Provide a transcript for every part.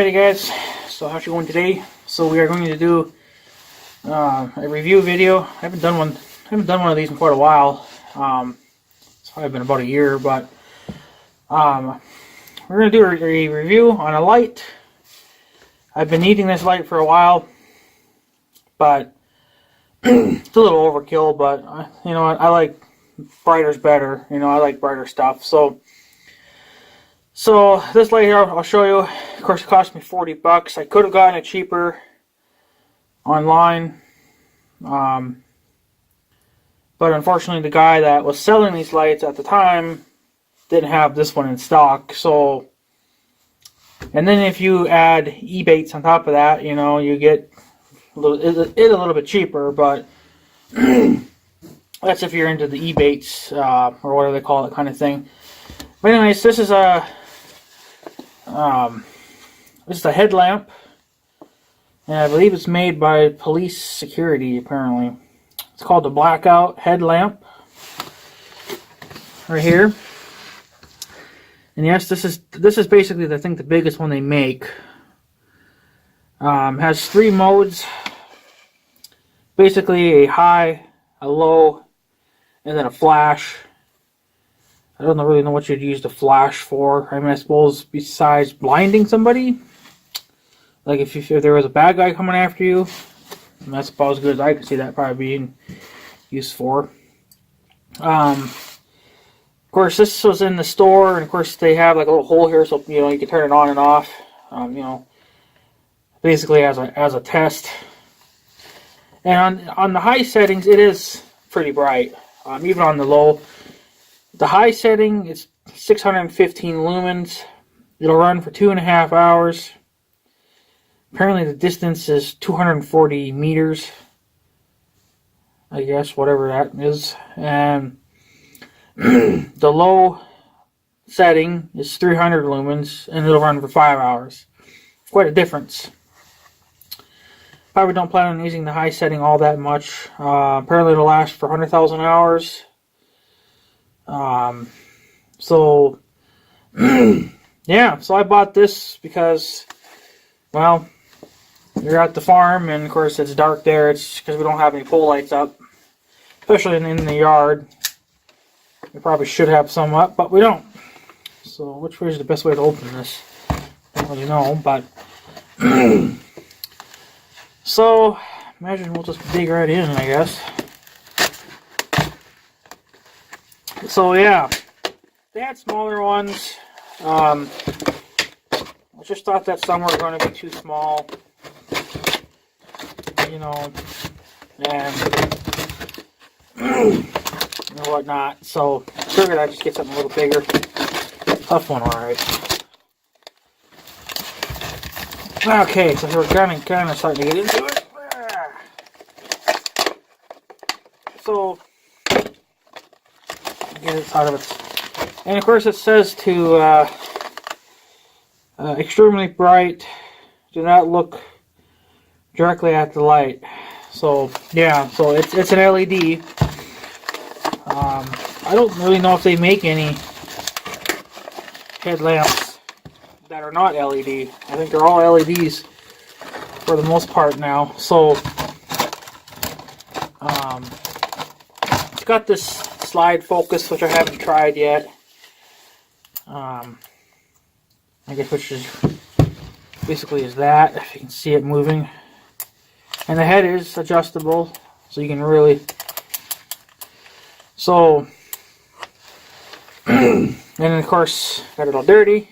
Alrighty guys, so how's it going today? So we are going to do a review video. I haven't done one of these in quite a while. It's probably been about a year, but we're going to do a review on a light. I've been needing this light for a while, but it's a little overkill, but you know what, I like brighter's better. You know, I like brighter stuff. So this light here, I'll show you. Of course, it cost me $40. I could have gotten it cheaper online, but unfortunately, the guy that was selling these lights at the time didn't have this one in stock. So, and then if you add Ebates on top of that, you know, you get a little bit cheaper. But that's if you're into the Ebates or whatever they call it, kind of thing. But anyways, this is a headlamp, and I believe it's made by police security. Apparently, it's called the Blackout headlamp. Right here, and yes, this is basically I think the biggest one they make. Has 3 modes. Basically, a high, a low, and then a flash. I don't really know what you'd use the flash for. I mean, I suppose besides blinding somebody, like if there was a bad guy coming after you, and that's about as good as I could see that probably being used for. Of course, this was in the store, and of course they have like a little hole here, so you know you can turn it on and off. You know, basically as a test. And on the high settings, it is pretty bright. Even on the low. The high setting is 615 lumens. It'll run for 2.5 hours. Apparently the distance is 240 meters. I guess, whatever that is. And the low setting is 300 lumens, and it'll run for 5 hours. Quite a difference. Probably don't plan on using the high setting all that much. Apparently it'll last for 100,000 hours. So yeah, so I bought this because, well, you're at the farm, and of course it's dark there. It's because we don't have any pole lights up, especially in the yard. We probably should have some up, but we don't. So which way is the best way to open this? I don't really know, but so imagine we'll just dig right in, I guess. So yeah, they had smaller ones. I just thought that some were going to be too small, you know, and whatnot. So I figured I'd just get something a little bigger. Tough one, all right. Okay, so we're kind of starting to get into it. So get it out of it. And of course it says to extremely bright, do not look directly at the light. So yeah, so it's an LED. I don't really know if they make any headlamps that are not LED. I think they're all LEDs for the most part now. So it's got this slide focus, which I haven't tried yet. I guess which is basically is that, if you can see it moving. And the head is adjustable, so you can really. So, and of course, got it all dirty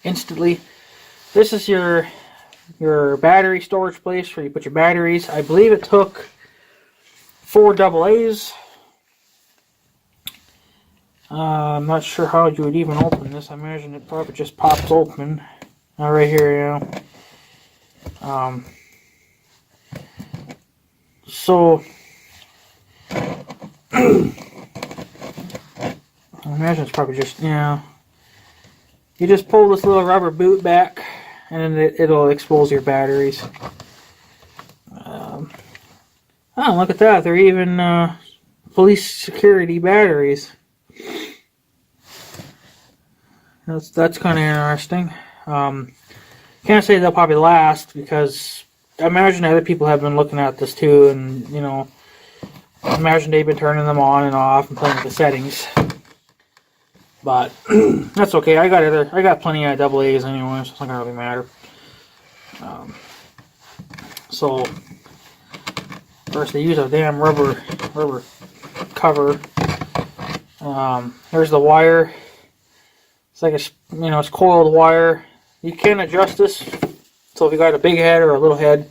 instantly. This is your battery storage place where you put your batteries. I believe it took 4 AA's. I'm not sure how you would even open this. I imagine it probably just pops open. Right here, yeah. So I imagine it's probably just, yeah. You just pull this little rubber boot back, and then it'll expose your batteries. Oh, look at that! They're even police security batteries. That's kind of interesting. Can't say they'll probably last because I imagine other people have been looking at this too, and you know, I imagine they've been turning them on and off and playing with the settings. But that's okay. I got plenty of AA's anyway, so it's not gonna really matter. So first, they use a damn rubber cover. There's the wire. It's like it's coiled wire. You can adjust this. So if you got a big head or a little head,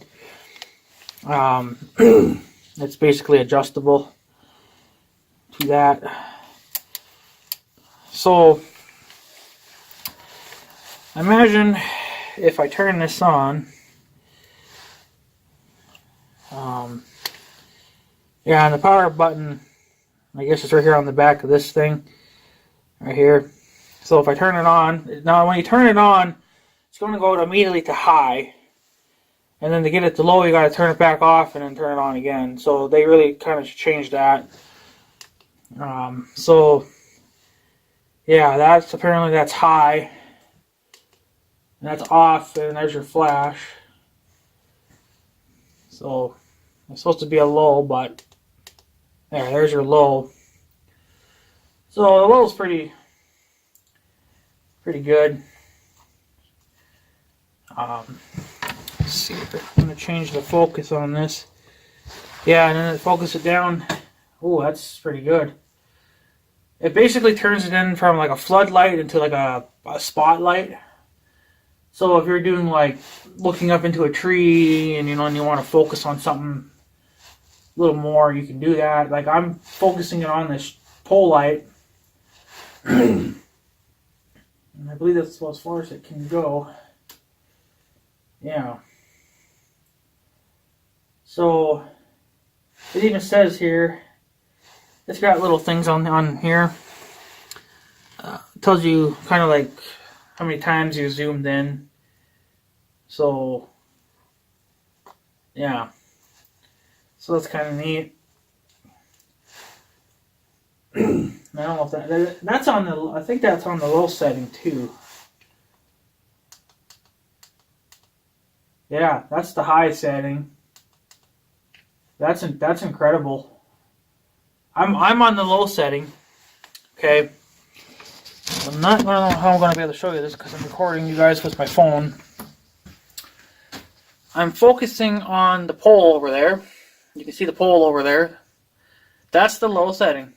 it's basically adjustable to that. So imagine if I turn this on. Yeah, and the power button, I guess it's right here on the back of this thing, right here. So if I turn it on, now when you turn it on, it's going to go immediately to high. And then to get it to low, you got to turn it back off and then turn it on again. So they really kind of changed that. So yeah, that's high. And that's off, and there's your flash. So it's supposed to be a low, but there's your low. So the low's pretty good. Let's see if I'm going to change the focus on this. Yeah, and then focus it down. Oh, that's pretty good. It basically turns it in from like a floodlight into like a spotlight. So if you're doing like looking up into a tree and you want to focus on something a little more, you can do that. Like I'm focusing it on this pole light. And I believe that's about as far as it can go. Yeah. So it even says here, it's got little things on here. Tells you kind of like how many times you zoomed in. So yeah. So that's kind of neat. I don't know if that's on the. I think that's on the low setting too. Yeah, that's the high setting. That's incredible. I'm on the low setting. Okay. I don't know how I'm going to be able to show you this because I'm recording you guys with my phone. I'm focusing on the pole over there. You can see the pole over there. That's the low setting.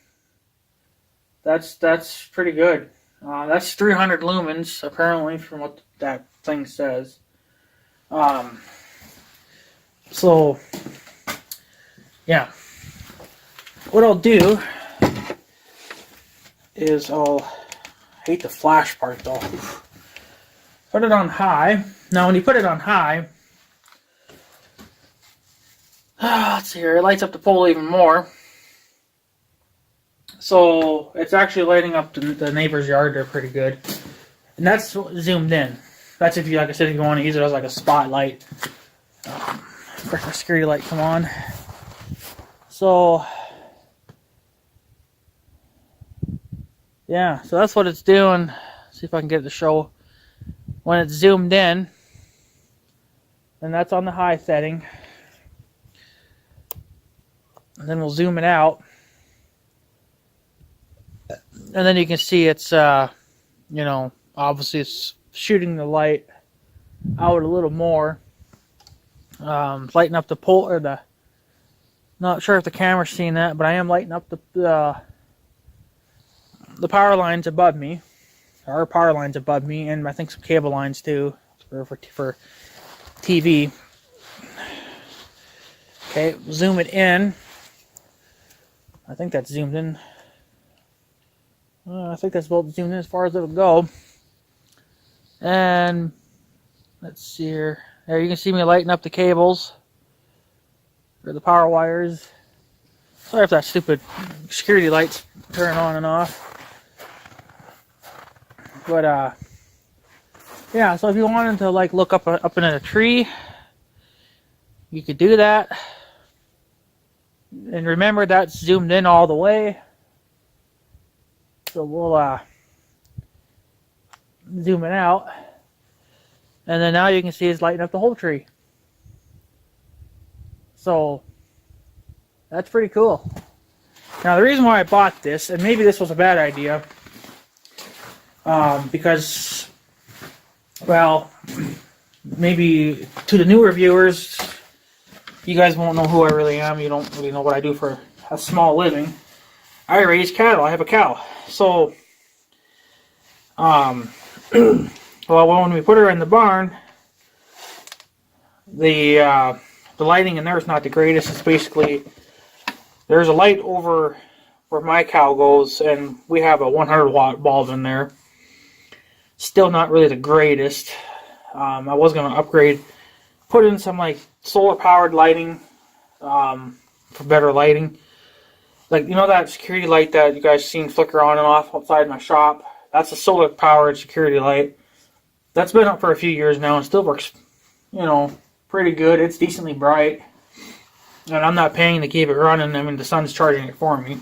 That's pretty good. That's 300 lumens apparently from what that thing says. So yeah, what I'll do is I hate the flash part though. Put it on high. Now when you put it on high, let's see here, it lights up the pole even more. So it's actually lighting up the neighbor's yard there pretty good. And that's zoomed in. That's if you, like I said, if you want to use it as like a spotlight. Of course, my security light come on. So yeah, so that's what it's doing. See if I can get it to show. When it's zoomed in, and that's on the high setting. And then we'll zoom it out. And then you can see it's, obviously it's shooting the light out a little more. Lighting up the pole, or the, not sure if the camera's seeing that, but I am lighting up the power lines above me. There are power lines above me, and I think some cable lines too, for TV. Okay, zoom it in. I think that's zoomed in. I think that's about zoomed in as far as it'll go. And let's see here. There you can see me lighting up the cables or the power wires. Sorry if that stupid security light's turning on and off. But yeah. So if you wanted to like look up in a tree, you could do that. And remember that's zoomed in all the way. So we'll zoom it out. And then now you can see it's lighting up the whole tree. So that's pretty cool. Now the reason why I bought this, and maybe this was a bad idea, because, well, maybe to the newer viewers, you guys won't know who I really am. You don't really know what I do for a small living. I raise cattle. I have a cow. So, well, when we put her in the barn, the lighting in there is not the greatest. It's basically, there's a light over where my cow goes, and we have a 100-watt bulb in there. Still not really the greatest. I was going to upgrade, put in some like solar-powered lighting for better lighting. Like, you know that security light that you guys seen flicker on and off outside my shop? That's a solar-powered security light. That's been up for a few years now and still works, you know, pretty good. It's decently bright. And I'm not paying to keep it running. I mean, the sun's charging it for me.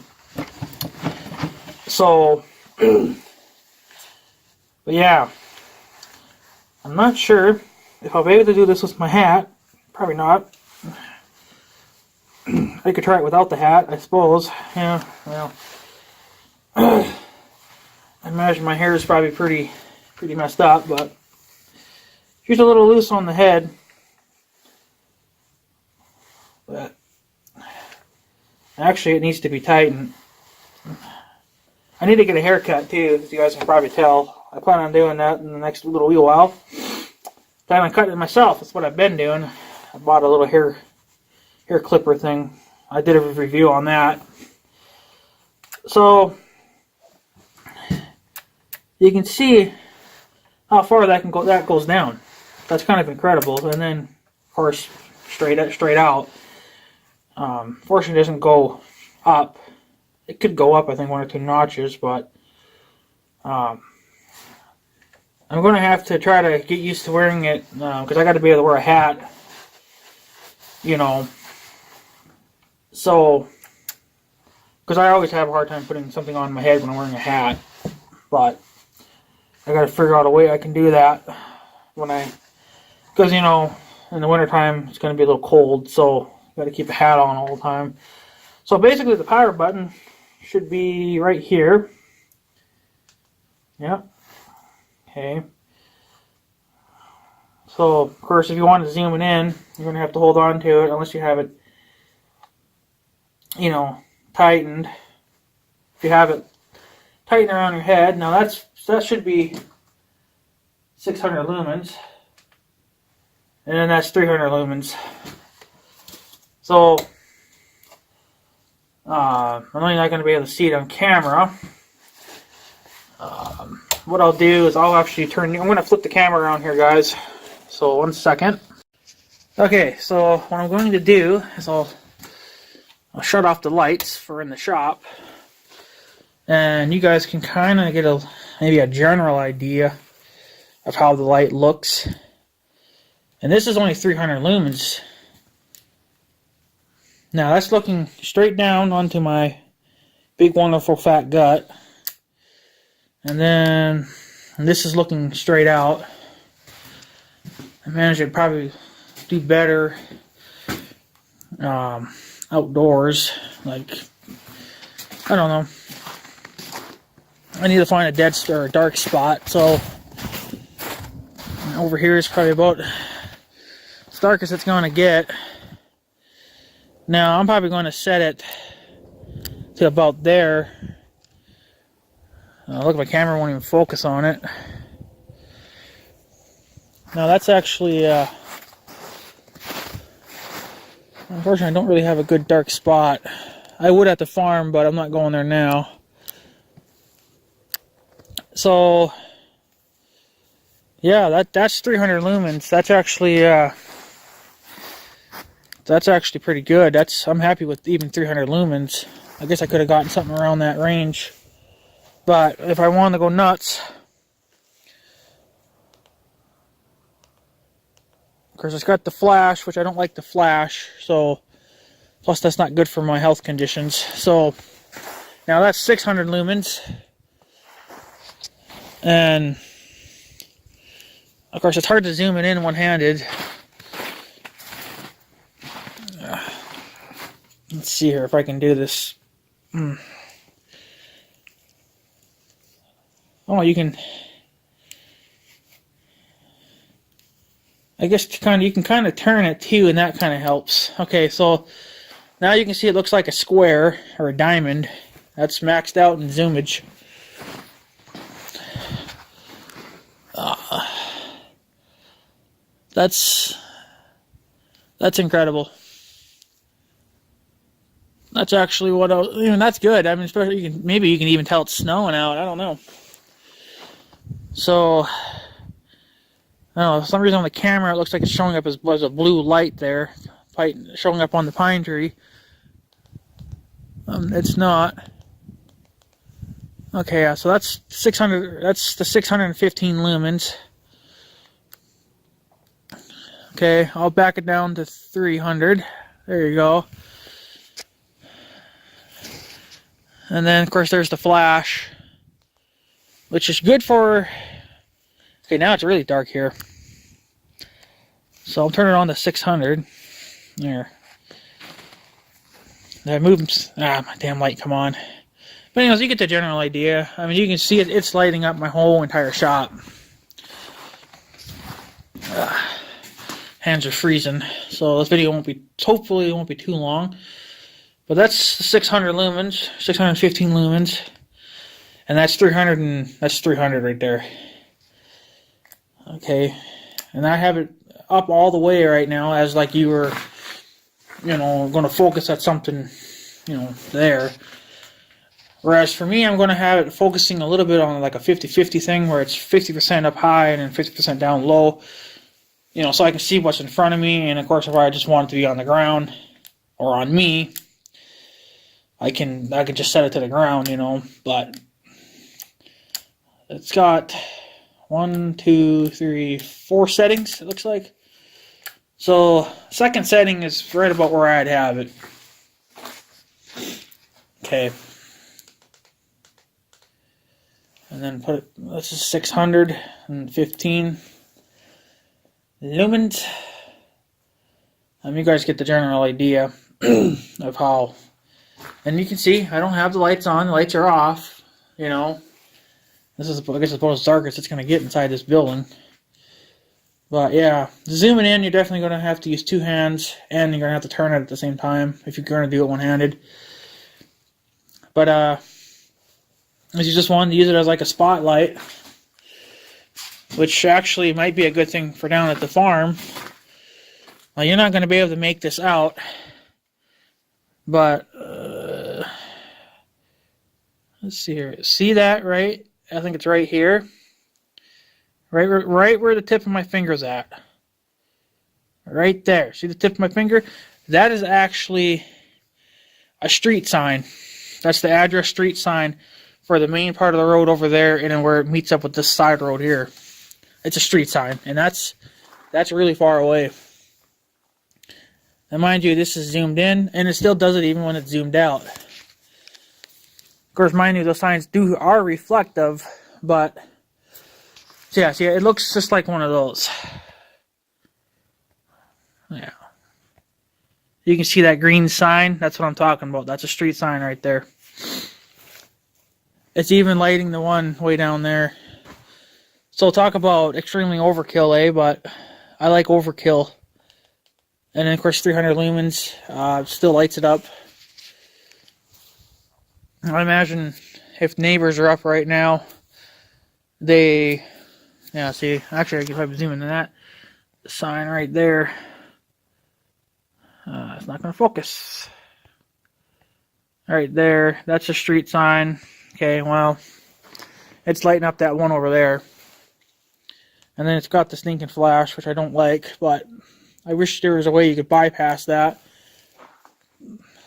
So, but yeah. I'm not sure if I'll be able to do this with my hat. Probably not. I could try it without the hat, I suppose. Yeah, well. I imagine my hair is probably pretty messed up, but she's a little loose on the head. But actually it needs to be tightened. I need to get a haircut too, as you guys can probably tell. I plan on doing that in the next little wee while. Plan on cutting it myself. That's what I've been doing. I bought a little hair clipper thing. I did a review on that. So you can see how far that can go. That goes down. That's kind of incredible. And then, of course, straight out. Fortunately, it doesn't go up. It could go up, I think, 1 or 2 notches, but I'm going to have to try to get used to wearing it, because I got to be able to wear a hat, you know. So, because I always have a hard time putting something on my head when I'm wearing a hat, but I got to figure out a way I can do that because, you know, in the wintertime it's going to be a little cold, so got to keep a hat on all the time. So basically the power button should be right here. Yep. Okay. So, of course, if you want to zoom it in, you're going to have to hold on to it unless you have it, you know, tightened. If you have it tightened around your head, now that should be 600 lumens. And then that's 300 lumens. So, I know you're not going to be able to see it on camera. What I'll do is I'll actually I'm going to flip the camera around here, guys. So, 1 second. Okay, so what I'm going to do is I'll shut off the lights for in the shop. And you guys can kind of get maybe a general idea of how the light looks. And this is only 300 lumens. Now that's looking straight down onto my big wonderful fat gut. And then this is looking straight out. I managed to probably do better outdoors. Like, I don't know. I need to find a dead or a dark spot. So over here is probably about as dark as it's going to get. Now I'm probably going to set it to about there. Look, my camera won't even focus on it. Now that's actually, unfortunately I don't really have a good dark spot. I would at the farm, but I'm not going there now. So, yeah, that's 300 lumens. That's actually pretty good. I'm happy with even 300 lumens. I guess I could have gotten something around that range. But if I wanted to go nuts, of course it's got the flash, which I don't like the flash, so plus that's not good for my health conditions. So now that's 600 lumens, and Of course, it's hard to zoom it in one-handed. Let's see here if I can do this. Oh, you can. I guess you can kind of turn it too, and that kind of helps. Okay, so now you can see it looks like a square or a diamond. That's maxed out in zoomage. That's incredible. That's actually what that's good. I mean, especially maybe you can even tell it's snowing out. I don't know. So, I don't know. For some reason on the camera, it looks like it's showing up as a blue light there, showing up on the pine tree. It's not. Okay, yeah. So that's 600. That's the 615 lumens. Okay, I'll back it down to 300. There you go. And then, of course, there's the flash, which is good for... Okay, now it's really dark here. So I'll turn it on to 600. There. That moves... my damn light, come on. But anyways, you get the general idea. I mean, you can see it's lighting up my whole entire shop. Hands are freezing. So this video hopefully it won't be too long. But that's 600 lumens, 615 lumens, and that's 300 right there. Okay, and I have it up all the way right now as like you were, going to focus at something, there. Whereas for me, I'm going to have it focusing a little bit on like a 50-50 thing where it's 50% up high and then 50% down low, so I can see what's in front of me. And of course, if I just want it to be on the ground or on me, I can just set it to the ground, but it's got 1, 2, 3, 4 settings, it looks like. So, second setting is right about where I'd have it. Okay. And then this is 615 lumens. You guys get the general idea of how. And you can see I don't have the lights on. The lights are off. This is, I guess, about as dark as it's going to get inside this building. But yeah, zooming in, you're definitely going to have to use 2 hands, and you're going to have to turn it at the same time if you're going to do it one-handed. But if you just wanted to use it as like a spotlight, which actually might be a good thing for down at the farm. Well, you're not going to be able to make this out, but let's see here. See that, right? I think it's right here. Right where the tip of my finger's at. Right there. See the tip of my finger? That is actually a street sign. That's the address street sign for the main part of the road over there, and then where it meets up with this side road here. It's a street sign, and that's really far away. And mind you, this is zoomed in, and it still does it even when it's zoomed out. Of course, mind you, those signs are reflective, but yeah, see, it looks just like one of those. Yeah. You can see that green sign. That's what I'm talking about. That's a street sign right there. It's even lighting the one way down there. So talk about extremely overkill, eh? But I like overkill. And then, of course, 300 lumens still lights it up. I imagine if neighbors are up right now, yeah, see, actually, I can probably zoom into that sign right there. It's not going to focus. Right there, that's a street sign. Okay, well, it's lighting up that one over there. And then it's got the stinking flash, which I don't like, but I wish there was a way you could bypass that.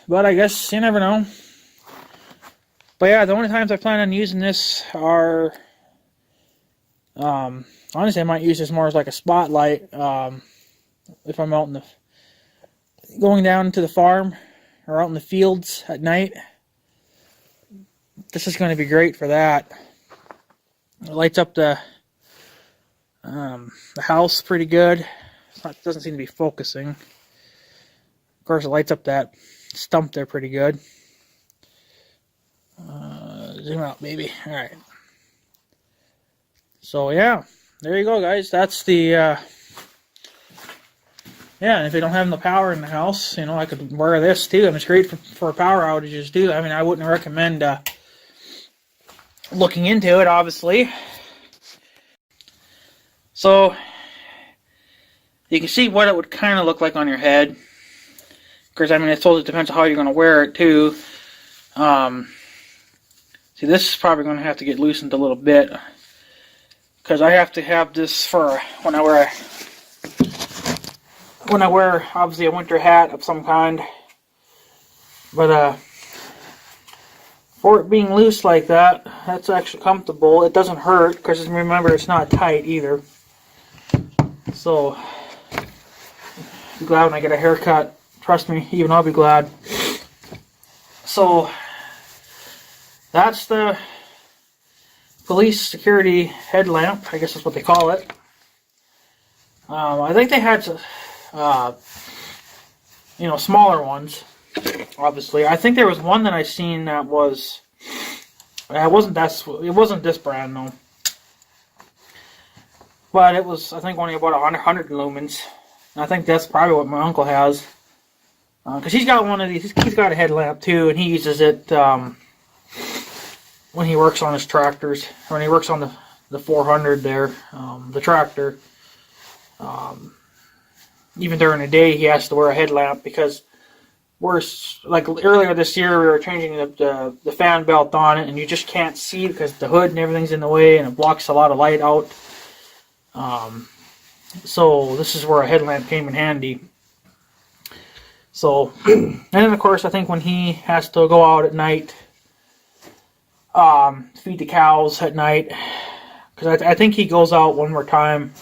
But I guess you never know. But yeah, the only times I plan on using this are... honestly, I might use this more as like a spotlight. If I'm out in the... going down to the farm or out in the fields at night. This is going to be great for that. It lights up the The house pretty good. It doesn't seem to be focusing. Of course, it lights up that stump there pretty good. Zoom out, baby. All right. So yeah, there you go, guys. That's the yeah. And if they don't have no power in the house, you know, I could wear this too. I mean, it's great for power outages too. I mean, I wouldn't recommend looking into it, obviously. So you can see what it would kind of look like on your head. Because I mean, it totally depends on how you're going to wear it too. See, this is probably going to have to get loosened a little bit, because I have to have this for when I wear obviously a winter hat of some kind. But for it being loose like that, that's actually comfortable. It doesn't hurt, because remember, it's not tight either. So I'm glad when I get a haircut. Trust me, even I'll be glad. So that's the police security headlamp. I guess that's what they call it. I think they had, you know, smaller ones. Obviously, I think there was one that I seen that was. It wasn't this brand though. But it was, I think, only about 100 lumens. And I think that's probably what my uncle has. Because he's got one of these. He's got a headlamp too, and he uses it when he works on his tractors. When he works on the 400 there, the tractor. Even during the day, he has to wear a headlamp, because like earlier this year, we were changing the fan belt on it, and you just can't see because the hood and everything's in the way, and it blocks a lot of light out. So this is where a headlamp came in handy. So, and then of course, I think when he has to go out at night, feed the cows at night, because I think he goes out one more time,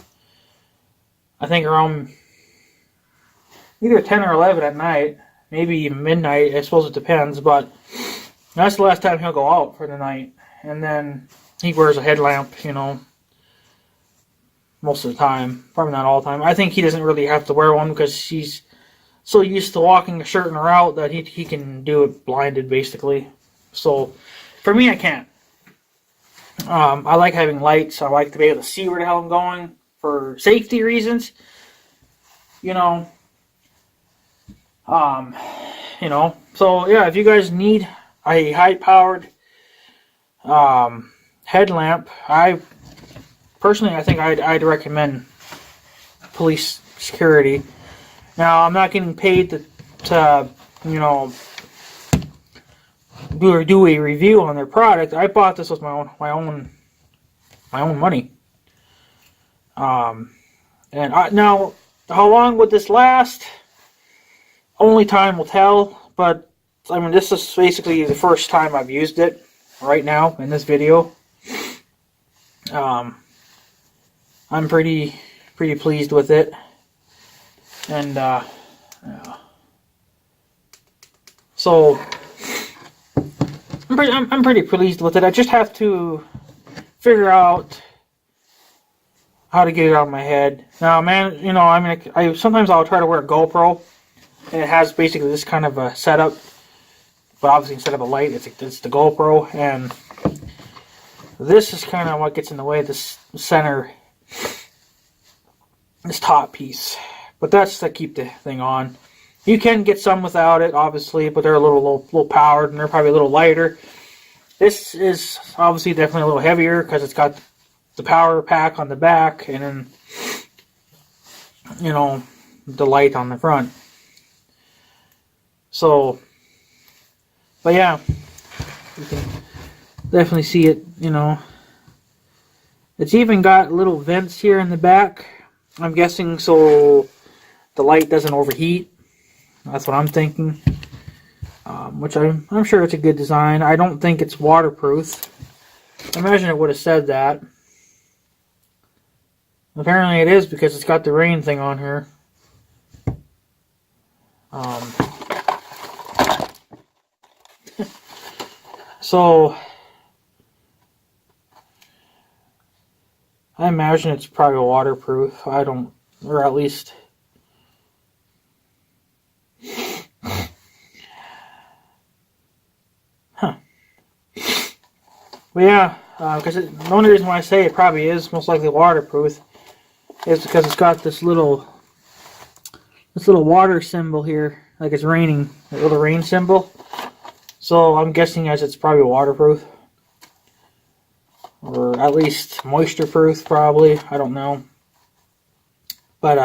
I think around either 10 or 11 at night, maybe even midnight, I suppose it depends, but that's the last time he'll go out for the night. And then he wears a headlamp, you know, most of the time. Probably not all the time. I think he doesn't really have to wear one, because he's so used to walking a certain route that he can do it blinded, basically. So, for me, I can't. I like having lights. I like to be able to see where the hell I'm going for safety reasons. You know. You know. So, yeah, if you guys need a high-powered headlamp, I think I'd recommend police security. Now, I'm not getting paid to you know, do a review on their product. I bought this with my own money. Now, how long would this last? Only time will tell. But I mean, this is basically the first time I've used it right now in this video. I'm pretty pleased with it, and yeah. So I'm pretty pleased with it. I just have to figure out how to get it out of my head. Now, man, you know, I mean, sometimes I'll try to wear a GoPro, and it has basically this kind of a setup, but obviously instead of a light, it's the GoPro, and this is kind of what gets in the way of this center, this top piece. But that's to keep the thing on. You can get some without it, obviously, but they're a little powered, and they're probably a little lighter. This is obviously definitely a little heavier, because it's got the power pack on the back, and then, you know, the light on the front. So, but yeah, you can definitely see it, you know. It's even got little vents here in the back, I'm guessing, so the light doesn't overheat. That's what I'm thinking. Which I'm sure it's a good design. I don't think it's waterproof. I imagine it would have said that. Apparently it is, because it's got the rain thing on here. So I imagine it's probably waterproof. I don't, or at least. Huh. But yeah, because the only reason why I say it probably is most likely waterproof is because it's got this little water symbol here, like it's raining, a little rain symbol. So I'm guessing as it's probably waterproof, or at least moisture proof, probably. I don't know. But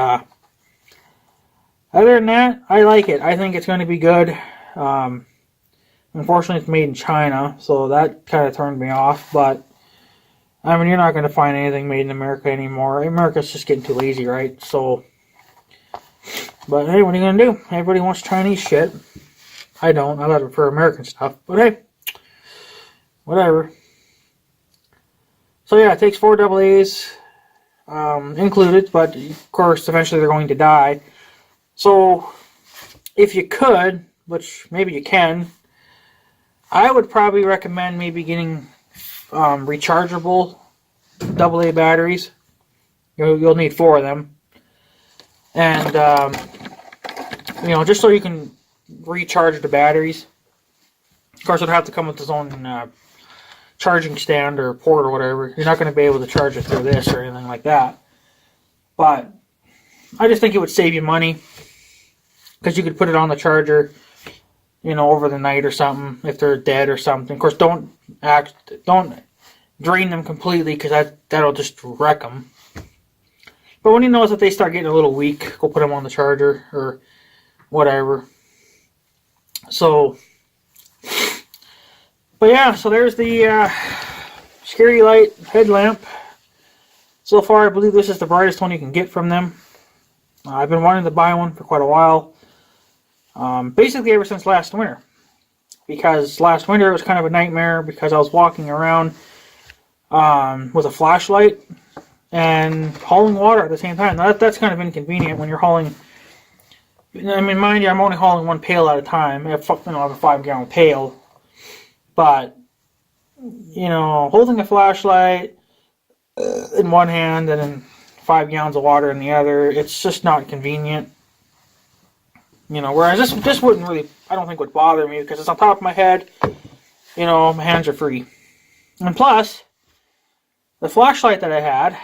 other than that, I like it. I think it's going to be good. Unfortunately, it's made in China, so that kind of turned me off. But I mean, you're not going to find anything made in America anymore. America's just getting too lazy, right? So, but hey, what are you going to do? Everybody wants Chinese shit. I don't. I prefer American stuff. But hey, whatever. So yeah, it takes 4 AAs included, but of course, eventually they're going to die. So, if you could, which maybe you can, I would probably recommend maybe getting rechargeable AA batteries. You'll need 4 of them, and just so you can recharge the batteries. Of course, it'll have to come with its own charging stand or port or whatever. You're not going to be able to charge it through this or anything like that. But I just think it would save you money, because you could put it on the charger, over the night or something if they're dead or something. Of course, don't drain them completely, because that'll just wreck them. But when you notice that they start getting a little weak, go put them on the charger or whatever. So, but yeah, so there's the Scary Light headlamp. So far, I believe this is the brightest one you can get from them. I've been wanting to buy one for quite a while. Basically ever since last winter. Because last winter it was kind of a nightmare, because I was walking around with a flashlight and hauling water at the same time. Now that's kind of inconvenient when you're hauling. I mean, mind you, I'm only hauling 1 pail at a time. I have a 5-gallon pail. But, holding a flashlight in one hand and then 5 gallons of water in the other, it's just not convenient. Whereas this wouldn't really, I don't think would bother me, because it's on top of my head. My hands are free. And plus, the flashlight that I had,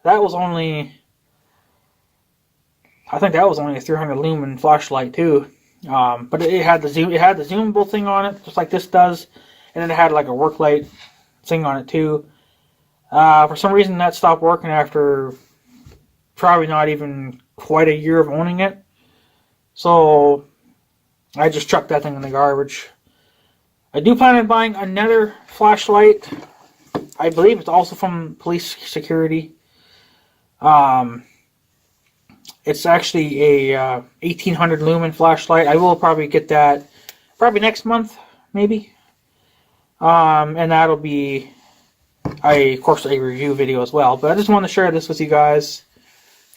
that was only, I think that was only a 300 lumen flashlight too. But it had the zoomable thing on it, just like this does, and then it had like a work light thing on it too. For some reason, that stopped working after probably not even quite a year of owning it. So I just chucked that thing in the garbage. I do plan on buying another flashlight. I believe it's also from police security. It's actually a 1800 lumen flashlight. I will probably get that probably next month, maybe. And that'll be, of course, a review video as well. But I just want to share this with you guys.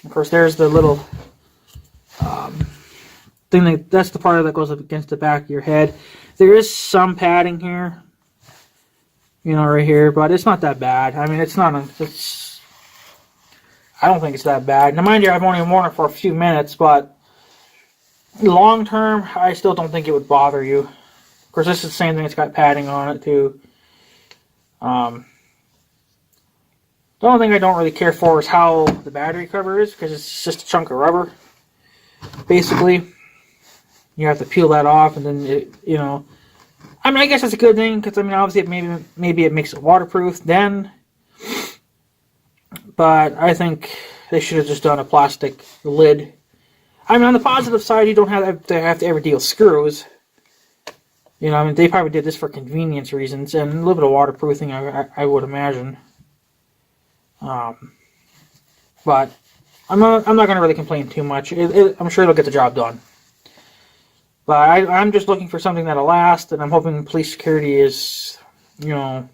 Of course, there's the little thing that's the part that goes up against the back of your head. There is some padding here, right here, but it's not that bad. I mean, I don't think it's that bad. Now, mind you, I've only worn it for a few minutes, but long term, I still don't think it would bother you. Of course, this is the same thing. It's got padding on it too. The only thing I don't really care for is how the battery cover is, because it's just a chunk of rubber. Basically, you have to peel that off, and then I mean, I guess that's a good thing, because obviously maybe it makes it waterproof then. But I think they should have just done a plastic lid. I mean, on the positive side, you don't have to ever deal with screws. They probably did this for convenience reasons and a little bit of waterproofing, I would imagine. But I'm not going to really complain too much. I'm sure it'll get the job done. But I'm just looking for something that'll last, and I'm hoping police security is going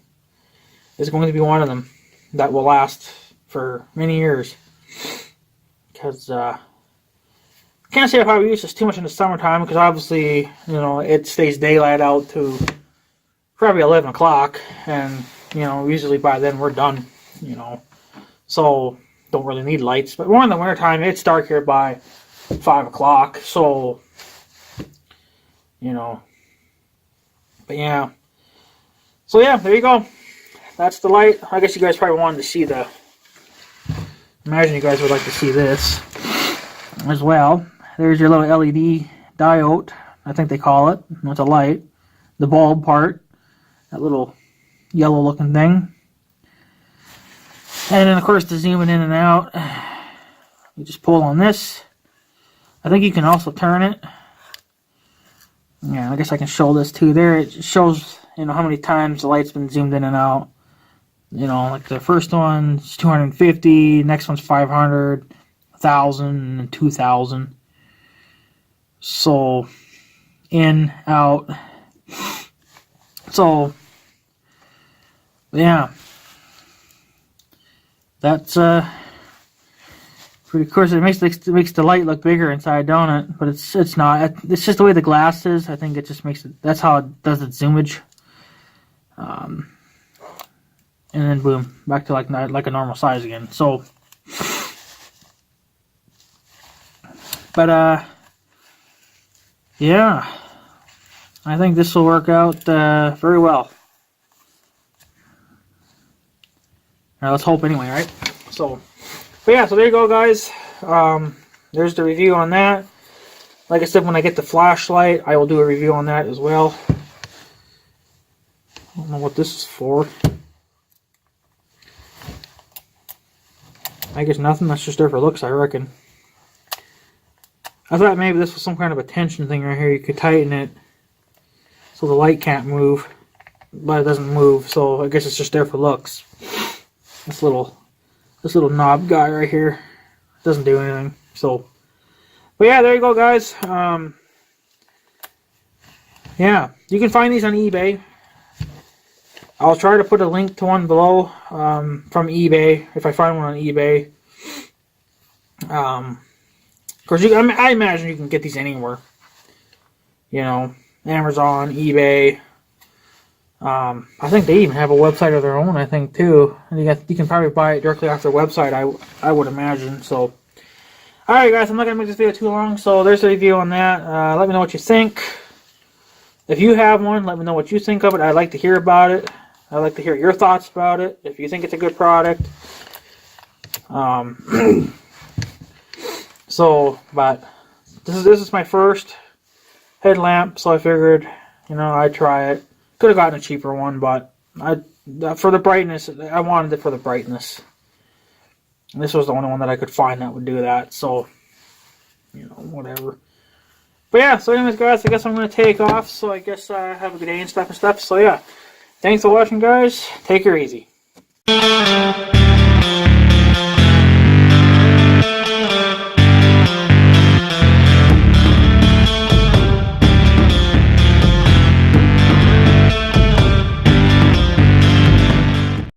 to be one of them that will last for many years. Because I can't say I probably use this too much in the summertime, because obviously it stays daylight out to probably 11 o'clock, and usually by then we're done. so don't really need lights. But more in the wintertime, it's dark here by 5 o'clock, so, you know, but yeah. So yeah, there you go. That's the light. I guess you guys probably wanted to see the, imagine you guys would like to see this as well. There's your little LED diode, I think they call it. It's a light. The bulb part, that little yellow looking thing. And then of course to zoom it in and out, you just pull on this. I think you can also turn it. Yeah, I guess I can show this too. There it shows, you know, how many times the light's been zoomed in and out. You know, like the first one's 250, next one's 500, 1,000, and 2,000. So, in, out. So, yeah. That's, pretty cool. It makes the light look bigger inside, don't it? But it's not. It's just the way the glass is. I think it just makes it, that's how it does its zoomage. And then boom, back to like a normal size again. So, but yeah, I think this will work out very well. All right, let's hope anyway, right? So, but yeah, so there you go, guys. There's the review on that. Like I said, when I get the flashlight, I will do a review on that as well. I don't know what this is for. I guess nothing. That's just there for looks, I reckon. I thought maybe this was some kind of a tension thing right here. You could tighten it so the light can't move, but it doesn't move. So I guess it's just there for looks. This little knob guy right here doesn't do anything. So, but yeah, there you go, guys. Yeah, you can find these on eBay. I'll try to put a link to one below from eBay if I find one on eBay. Of course, I imagine you can get these anywhere. You know, Amazon, eBay. I think they even have a website of their own, I think, too. And you can probably buy it directly off their website, I would imagine. So, alright, guys, I'm not going to make this video too long. So, there's a review on that. Let me know what you think. If you have one, let me know what you think of it. I'd like to hear about it. I'd like to hear your thoughts about it. If you think it's a good product. So, but this is my first headlamp, so I figured, you know, I'd try it. Could have gotten a cheaper one, but for the brightness, I wanted it for the brightness. And this was the only one that I could find that would do that, so, you know, whatever. But yeah, so anyways, guys, I guess I'm going to take off, so I guess have a good day and stuff. So yeah, thanks for watching, guys. Take her easy.